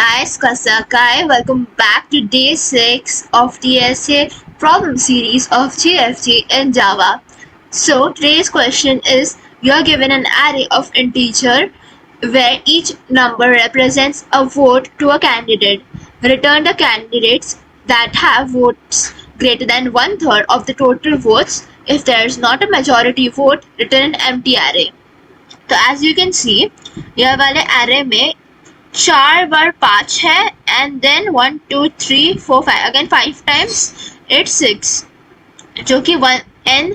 guys, Kasakai. Welcome back to day 6 of the essay problem series of GFG in Java. So today's question is, you are given an array of integer where each number represents a vote to a candidate. Return the candidates that have votes greater than one-third of the total votes. If there is not a majority vote, return an empty array. तो as you can see, यह वाले array में 4 बार 5 है and then 1 2 3 4 5 again 5 times 8 6 जो कि 1 n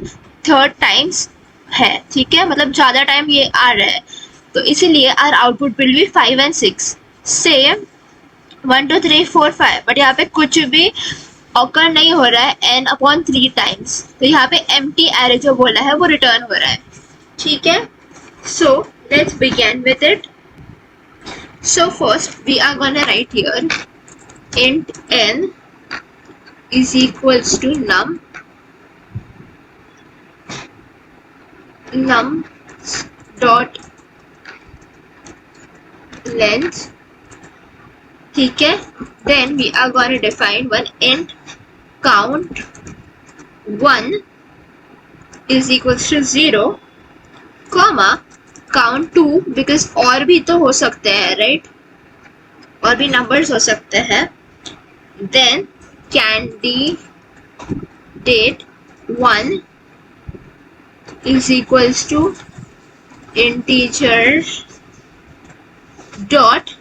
third times है. ठीक है, मतलब ज़्यादा टाइम ये आ रहा है, तो इसीलिए our output will be 5 and 6 same 1 2 3 4 5. But यहाँ पे कुछ भी ऑकर नहीं हो रहा है n/3 टाइम्स, तो यहाँ पे एम्प्टी एरे जो बोला है वो रिटर्न हो रहा है. ठीक है, so let's begin with it. So first we are gonna write here int n is equals to num dot length. ठीक है, then we are gonna define one int count 1 is equals to 0 comma count 2 because और भी तो हो सकते हैं, right, और भी नंबर्स हो सकते हैं. Then candidate 1 is equals to integer dot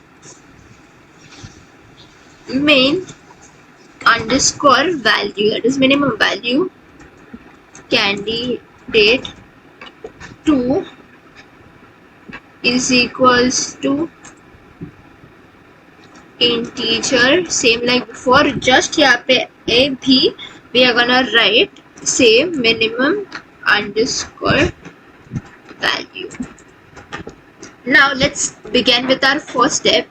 main underscore value, that is minimum value. Candidate 2 is equals to integer, same like before, just यहाँ पे a भी we are gonna write same minimum underscore value. Now let's begin with our first step,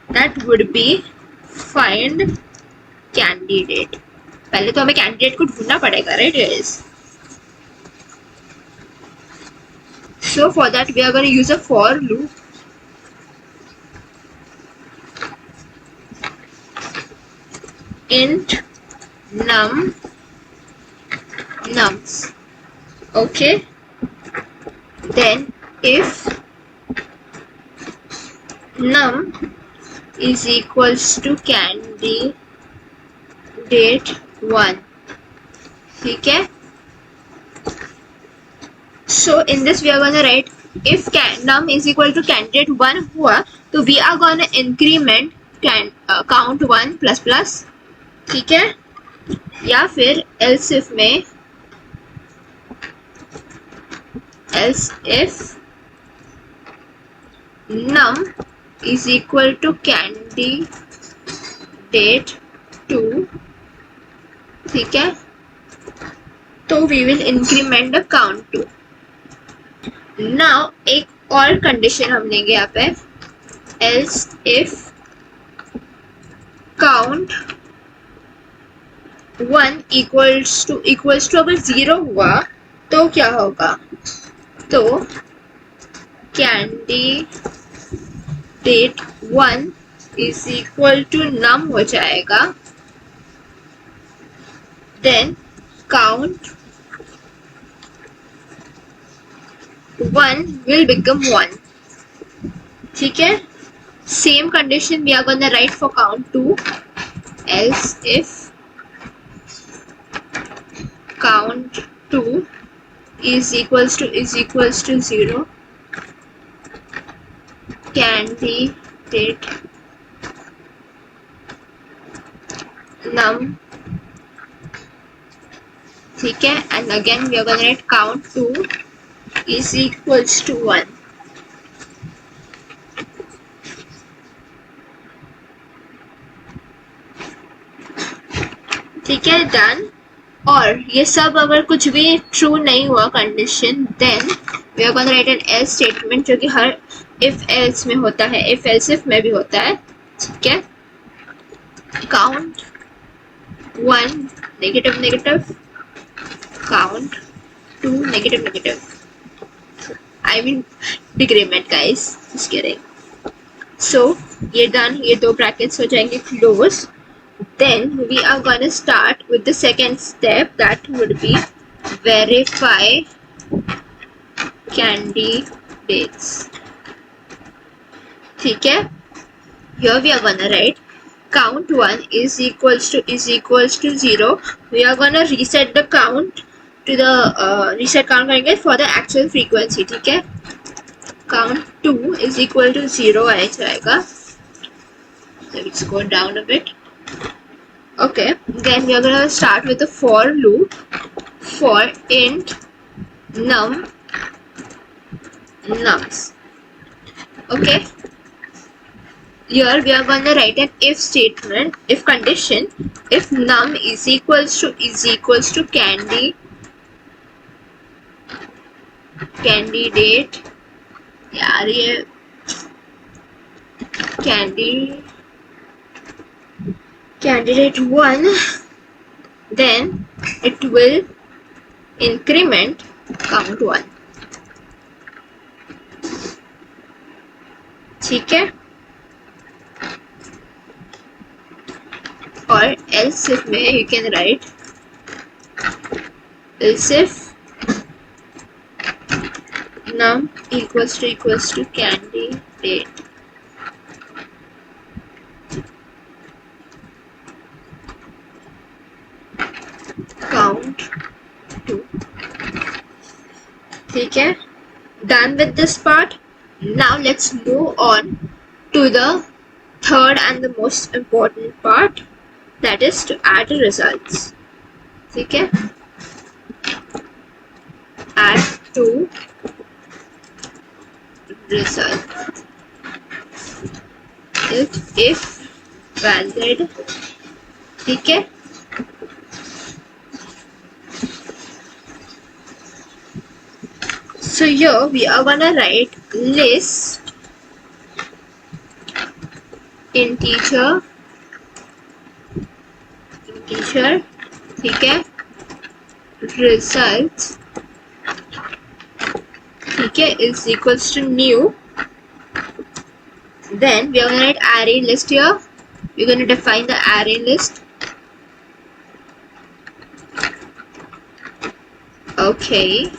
that would be find candidate. पहले तो हमें candidate को ढूंढना पड़ेगा, right guys? So for that we are going to use a for loop. Int nums. Okay. Then if num is equals to candidate 1. ठीक है. So in this we are gonna write if num is equal to candidate 1 हुआ तो we are gonna increment count 1 plus plus. ठीक है, या फिर else if में else if num is equal to candidate 2. ठीक है, तो we will increment the count 2. Now एक और कंडीशन हम लेंगे यहाँ पे, else if count 1 equals to अगर 0 हुआ तो क्या होगा, तो candidate 1 is equal to num हो जाएगा, then count 1 will become 1. ठीक है, same condition we are gonna write for count 2, else if count 2 is equals to 0 candidate num. ठीक है, and again we are gonna write count 2 is equals to 1. ठीक है, done. और ये सब अगर कुछ भी ट्रू नहीं हुआ condition, then we are gonna write an else statement जो कि हर इफ एल्स में होता है, इफ एल्स इफ में भी होता है. ठीक है, count 1 negative negative, count 2 negative negative. I mean decrement, guys, just kidding. So ये done, ये दो brackets हो जाएंगे close. Then we are gonna start with the second step, that would be verify candidates. ठीक है? Here we are gonna write count 1 is equals to 0. We are gonna reset the count to the reset count करेंगे for the actual frequency. ठीक है? Count 2 is equal to 0 आ जाएगा. Let's go down a bit. Okay, then we are gonna start with the for loop for int nums. Okay, here we are gonna write an if statement, if condition, if num is equals to candidate, यार ये candidate 1, then it will increment count 1. ठीक है? और else if में you can write else if num equals to candidate count 2. ठीक है? Done with this part. Now let's move on to the third and the most important part, that is to add results. ठीक है? Add to result if valid. ठीक है? So here we are gonna write list integer, ठीक है? Results, ठीक है, is equals to new. Then we are gonna write array list here. We're gonna define the array list. Okay.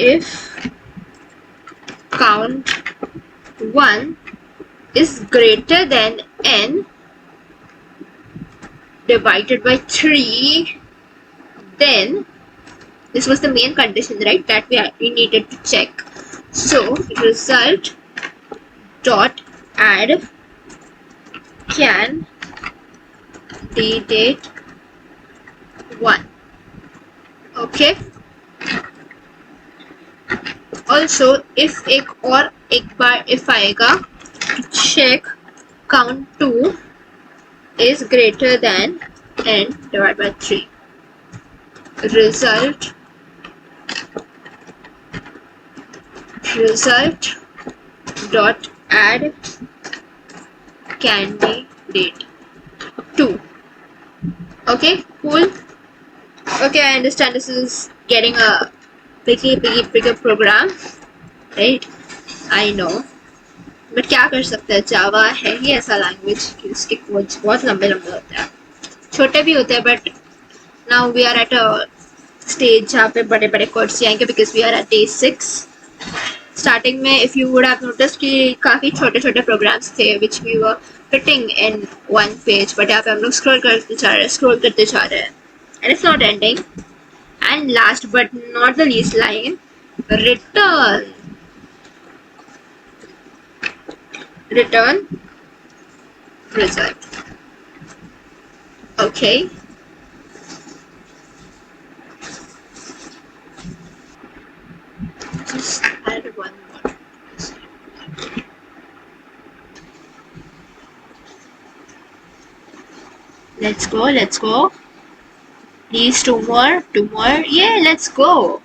If count 1 is greater than n divided by 3, then this was the main condition, right, that we needed to check. So result dot add candidate 1. Okay. Also if एक बार if आएगा to check count 2 is greater than n divided by 3. Result dot add candidate 2. Okay, cool. Okay, I understand this is getting a bigger program, right? I know, but क्या कर सकते हैं, जावा है ही ऐसा language कि उसके कोड्स बहुत लंबे होते हैं, छोटे भी होते हैं, but now we are at a stage जहाँ पे बड़े कोड्स आएंगे because we are at day 6. Starting में if you would have notice कि काफ़ी छोटे प्रोग्राम्स थे which we were fitting in one page, but यहाँ पे हम लोग स्क्रॉल करते जा रहे हैं and it's not ending. And last but not the least line, return result. Okay, just add one more. Let's go. Please, two more. Yeah, let's go.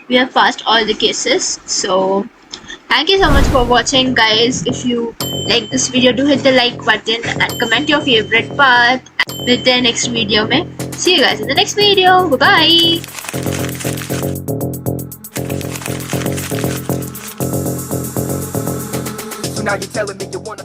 We have passed all the cases. So thank you so much for watching, guys. If you like this video, do hit the like button and comment your favorite part. With the next video mein. See you guys in the next video. Bye bye. So now you're telling me you wanna